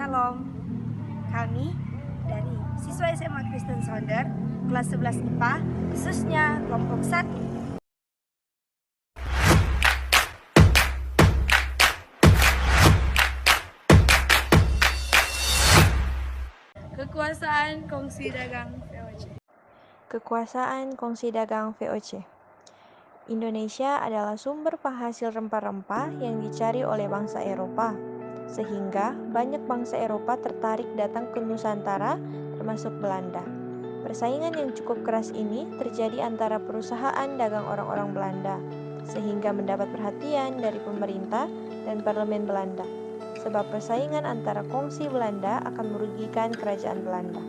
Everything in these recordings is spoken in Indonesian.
Shalom. Kami dari siswa SMA Kristen Sounder kelas 11 IPA, khususnya kelompok 1. Kekuasaan Kongsi Dagang VOC. Kekuasaan Kongsi Dagang VOC. Indonesia adalah sumber penghasil rempah-rempah yang dicari oleh bangsa Eropa, sehingga banyak bangsa Eropa tertarik datang ke Nusantara, termasuk Belanda. Persaingan yang cukup keras ini terjadi antara perusahaan dagang orang-orang Belanda, sehingga mendapat perhatian dari pemerintah dan parlemen Belanda. Sebab persaingan antara kongsi Belanda akan merugikan kerajaan Belanda.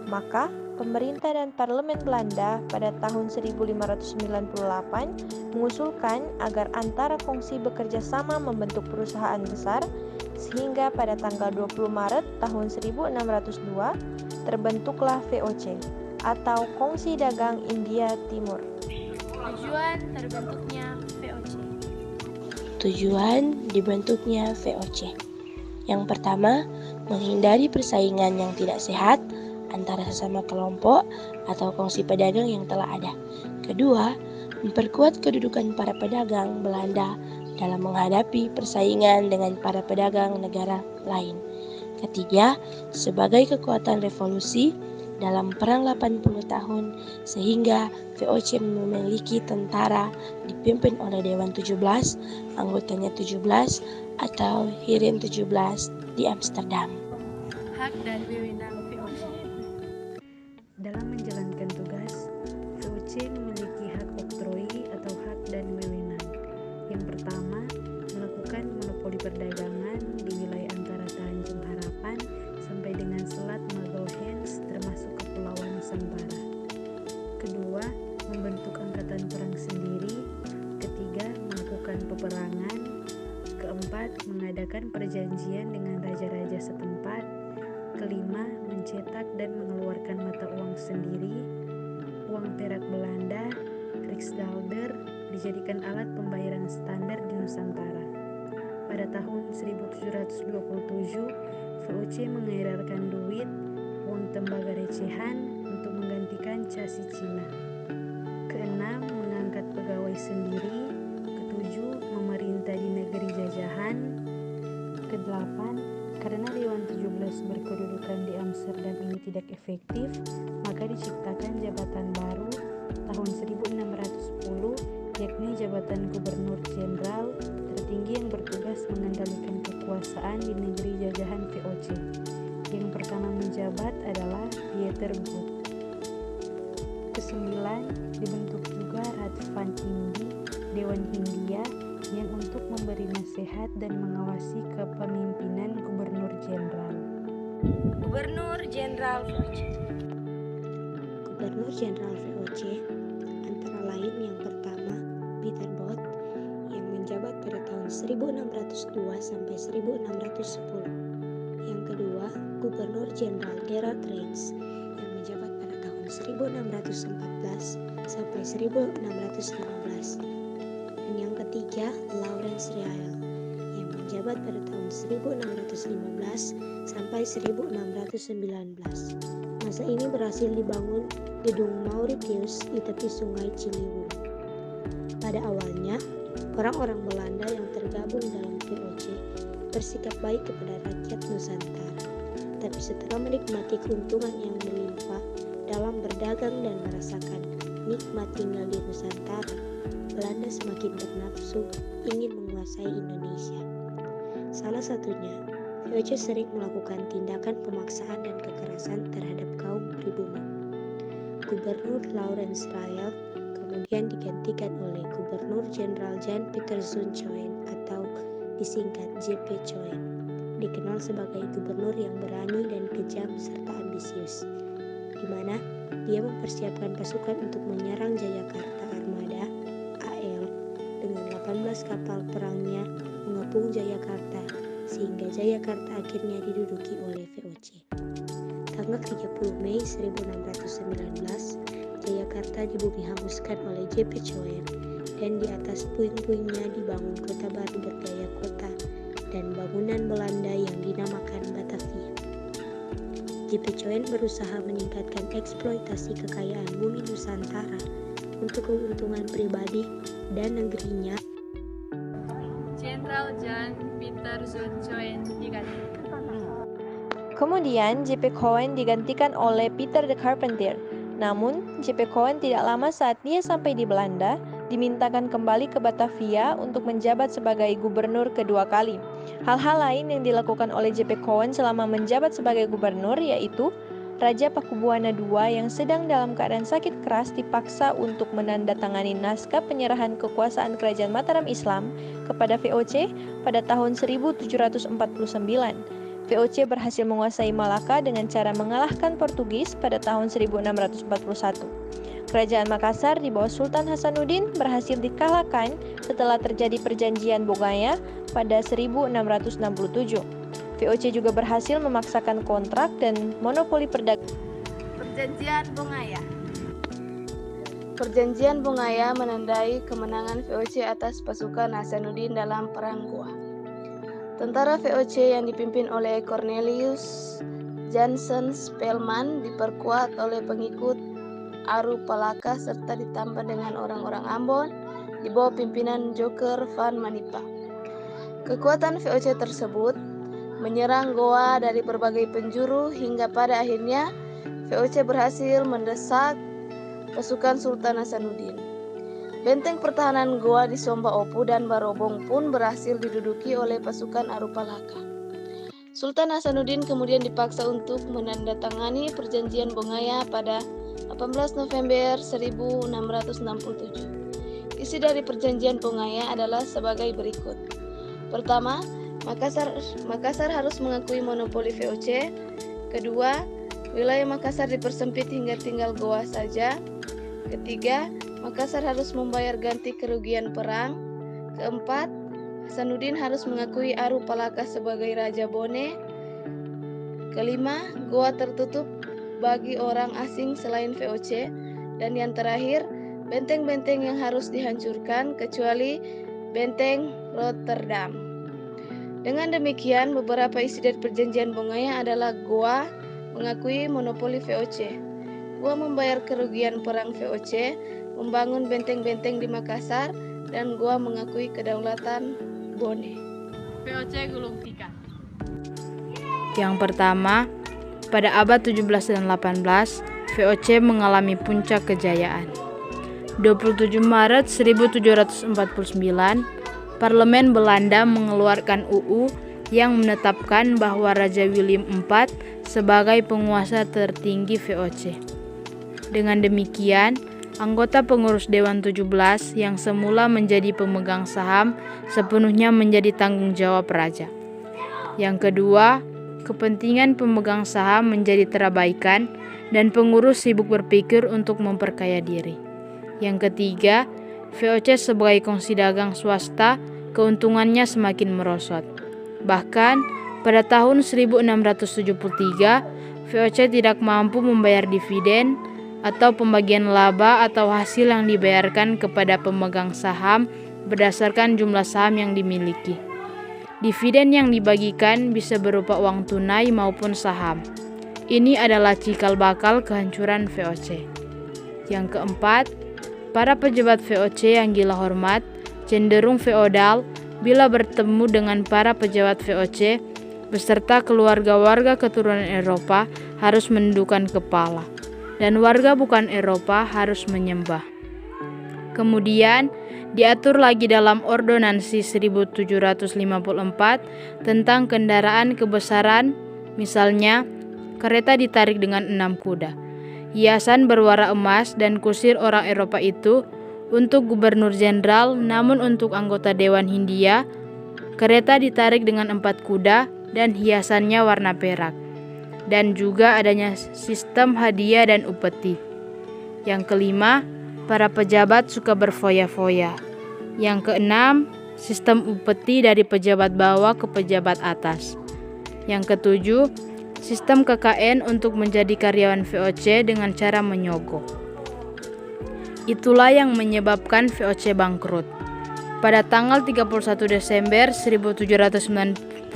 Maka, pemerintah dan parlemen Belanda pada tahun 1598 mengusulkan agar antara kongsi bekerja sama membentuk perusahaan besar, sehingga pada tanggal 20 Maret tahun 1602 terbentuklah VOC atau Kongsi Dagang India Timur. Tujuan terbentuknya VOC. Tujuan dibentuknya VOC. Yang pertama, menghindari persaingan yang tidak sehat antara sesama kelompok atau kongsi pedagang yang telah ada. Kedua, memperkuat kedudukan para pedagang Belanda dalam menghadapi persaingan dengan para pedagang negara lain. Ketiga, sebagai kekuatan revolusi dalam perang 80 tahun sehingga VOC memiliki tentara dipimpin oleh Dewan 17, anggotanya 17 atau Heren 17 di Amsterdam. Hak dan wewenang VOC. Dalam menjalankan tugas, VOC memiliki hak oktroi atau hak dan wewenang. Yang pertama, melakukan monopoli perdagangan di wilayah antara Tanjung Harapan sampai dengan Selat Magalhães termasuk Kepulauan Nusantara. Kedua, membentuk angkatan perang sendiri. Ketiga, melakukan peperangan. Keempat, mengadakan perjanjian dengan raja-raja setempat. Kelima, mencetak dan mengeluarkan mata uang sendiri. Uang perak Belanda, Riksdalder, dijadikan alat pembayaran standar di Nusantara. Pada tahun 1727, VOC mengedarkan duit, uang tembaga recehan untuk menggantikan casi Cina. Keenam, mengangkat pegawai sendiri. Ketujuh, memerintah di negeri jajahan. Kedelapan, karena Dewan 17 berkedudukan di Amsterdam ini tidak efektif, maka diciptakan jabatan baru tahun 1610, yakni jabatan Gubernur Jenderal tertinggi yang bertugas mengendalikan kekuasaan di negeri jajahan VOC. Yang pertama menjabat adalah Pieter Both. Kesembilan, dibentuk juga Radvan Indi, Dewan Hindia, yang untuk memberi nasihat dan mengawasi kepemimpinan Gubernur Jenderal. Gubernur Jenderal VOC. Gubernur Jenderal VOC antara lain yang pertama Pieter Both yang menjabat pada tahun 1602 sampai 1610. Yang kedua, Gubernur Jenderal Gerard Reyns yang menjabat pada tahun 1614 sampai 1615. Dan yang ketiga, Laurens Real yang menjabat pada tahun 1615 sampai 1619. Masa ini berhasil dibangun gedung Mauritius di tepi sungai Ciliwung. Pada awalnya, orang-orang Belanda yang tergabung dalam VOC bersikap baik kepada rakyat Nusantara. Tapi setelah menikmati keuntungan yang melimpah dalam berdagang dan merasakan nikmat tinggal di Nusantara, Belanda semakin bernafsu ingin menguasai Indonesia. Salah satunya, VOC sering melakukan tindakan pemaksaan dan kekerasan terhadap kaum pribumi. Gubernur Laurens Real kemudian digantikan oleh Gubernur Jenderal Jan Pieter Zoon atau disingkat JP Choen, dikenal sebagai gubernur yang berani dan kejam serta ambisius, di mana dia mempersiapkan pasukan untuk menyerang Jayakarta Armada AL dengan 18 kapal perangnya mengepung Jayakarta sehingga Jayakarta akhirnya diduduki oleh VOC. Tanggal 30 Mei 1619, Jayakarta dibumi hanguskan oleh JP Choen dan di atas puing-puingnya dibangun kota baru bergaya kota dan bangunan Belanda yang dinamakan Batavia. JP Coen berusaha meningkatkan eksploitasi kekayaan bumi Nusantara untuk keuntungan pribadi dan negerinya. Jenderal Jan Pieter Coen digantikan. Kemudian JP Coen digantikan oleh Peter de Carpentier. Namun, JP Coen tidak lama saat dia sampai di Belanda, dimintakan kembali ke Batavia untuk menjabat sebagai gubernur kedua kali. Hal-hal lain yang dilakukan oleh JP Coen selama menjabat sebagai gubernur yaitu Raja Pakubuwana II yang sedang dalam keadaan sakit keras dipaksa untuk menandatangani naskah penyerahan kekuasaan Kerajaan Mataram Islam kepada VOC pada tahun 1749. VOC berhasil menguasai Malaka dengan cara mengalahkan Portugis pada tahun 1641. Kerajaan Makassar di bawah Sultan Hasanuddin berhasil dikalahkan setelah terjadi perjanjian Bongaya pada 1667. VOC juga berhasil memaksakan kontrak dan monopoli perdagangan. Perjanjian Bongaya. Perjanjian Bongaya menandai kemenangan VOC atas pasukan Hasanuddin dalam Perang Goa. Tentara VOC yang dipimpin oleh Cornelius Jansen Spelman diperkuat oleh pengikut Aru Palaka serta ditambah dengan orang-orang Ambon di bawah pimpinan Joker van Manipa. Kekuatan VOC tersebut menyerang Goa dari berbagai penjuru hingga pada akhirnya VOC berhasil mendesak pasukan Sultan Hasanuddin. Benteng pertahanan Goa di Somba Opu dan Barobong pun berhasil diduduki oleh pasukan Aru Palaka. Sultan Hasanuddin kemudian dipaksa untuk menandatangani perjanjian Bongaya pada 18 November 1667. Isi dari perjanjian Bongaya adalah sebagai berikut. Pertama, Makassar harus mengakui monopoli VOC. Kedua, wilayah Makassar dipersempit hingga tinggal Goa saja. Ketiga, Makassar harus membayar ganti kerugian perang. Keempat, Hasanuddin harus mengakui Aru Palaka sebagai Raja Bone. Kelima, Goa tertutup bagi orang asing selain VOC. Dan yang terakhir, benteng-benteng yang harus dihancurkan kecuali benteng Rotterdam. Dengan demikian, beberapa isi dari perjanjian Bongaya adalah Goa mengakui monopoli VOC, Goa membayar kerugian perang VOC, membangun benteng-benteng di Makassar, dan Goa mengakui kedaulatan Bone. VOC gulung tikar. Yang pertama, pada abad 17 dan 18, VOC mengalami puncak kejayaan. 27 Maret 1749, Parlemen Belanda mengeluarkan UU yang menetapkan bahwa Raja William IV sebagai penguasa tertinggi VOC. Dengan demikian, anggota pengurus Dewan 17 yang semula menjadi pemegang saham sepenuhnya menjadi tanggung jawab raja. Yang kedua, kepentingan pemegang saham menjadi terabaikan dan pengurus sibuk berpikir untuk memperkaya diri. Yang ketiga, VOC sebagai kongsi dagang swasta, keuntungannya semakin merosot. Bahkan, pada tahun 1673, VOC tidak mampu membayar dividen atau pembagian laba atau hasil yang dibayarkan kepada pemegang saham berdasarkan jumlah saham yang dimiliki. Dividen yang dibagikan bisa berupa uang tunai maupun saham. Ini adalah cikal bakal kehancuran VOC. Yang keempat, para pejabat VOC yang gila hormat, cenderung feodal bila bertemu dengan para pejabat VOC beserta keluarga-warga keturunan Eropa harus menundukkan kepala, dan warga bukan Eropa harus menyembah. Kemudian, diatur lagi dalam Ordonansi 1754 tentang kendaraan kebesaran, misalnya kereta ditarik dengan 6 kuda. Hiasan berwarna emas dan kusir orang Eropa itu untuk gubernur jenderal, namun untuk anggota Dewan Hindia, kereta ditarik dengan 4 kuda dan hiasannya warna perak. Dan juga adanya sistem hadiah dan upeti. Yang kelima, para pejabat suka berfoya-foya. Yang keenam, sistem upeti dari pejabat bawah ke pejabat atas. Yang ketujuh, sistem KKN untuk menjadi karyawan VOC dengan cara menyogok. Itulah yang menyebabkan VOC bangkrut. pada tanggal 31 Desember 1799,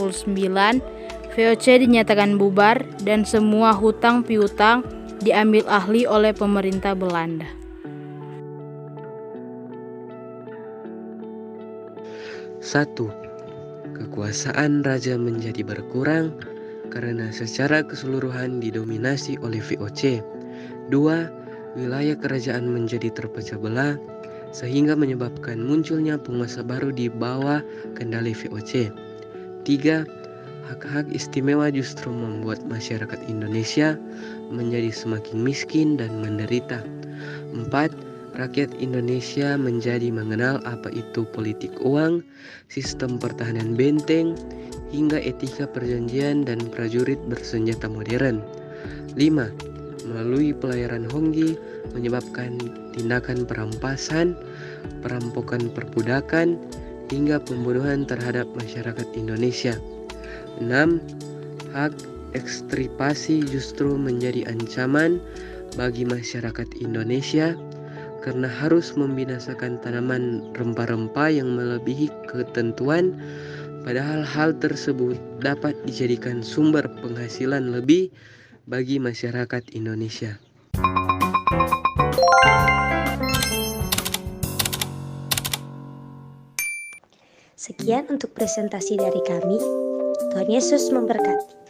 VOC dinyatakan bubar dan semua hutang piutang diambil alih oleh pemerintah Belanda. Satu, kekuasaan raja menjadi berkurang karena secara keseluruhan didominasi oleh VOC. 2. Wilayah kerajaan menjadi terpecah belah sehingga menyebabkan munculnya penguasa baru di bawah kendali VOC. 3. Hak-hak istimewa justru membuat masyarakat Indonesia menjadi semakin miskin dan menderita. 4. Rakyat Indonesia menjadi mengenal apa itu politik uang, sistem pertahanan benteng, hingga etika perjanjian dan prajurit bersenjata modern. 5. Melalui pelayaran Honggi menyebabkan tindakan perampasan, perampokan perbudakan, hingga pembunuhan terhadap masyarakat Indonesia. 6. Hak ekstripasi justru menjadi ancaman bagi masyarakat Indonesia karena harus membinasakan tanaman rempah-rempah yang melebihi ketentuan, padahal hal tersebut dapat dijadikan sumber penghasilan lebih bagi masyarakat Indonesia. Sekian untuk presentasi dari kami. Tuhan Yesus memberkati.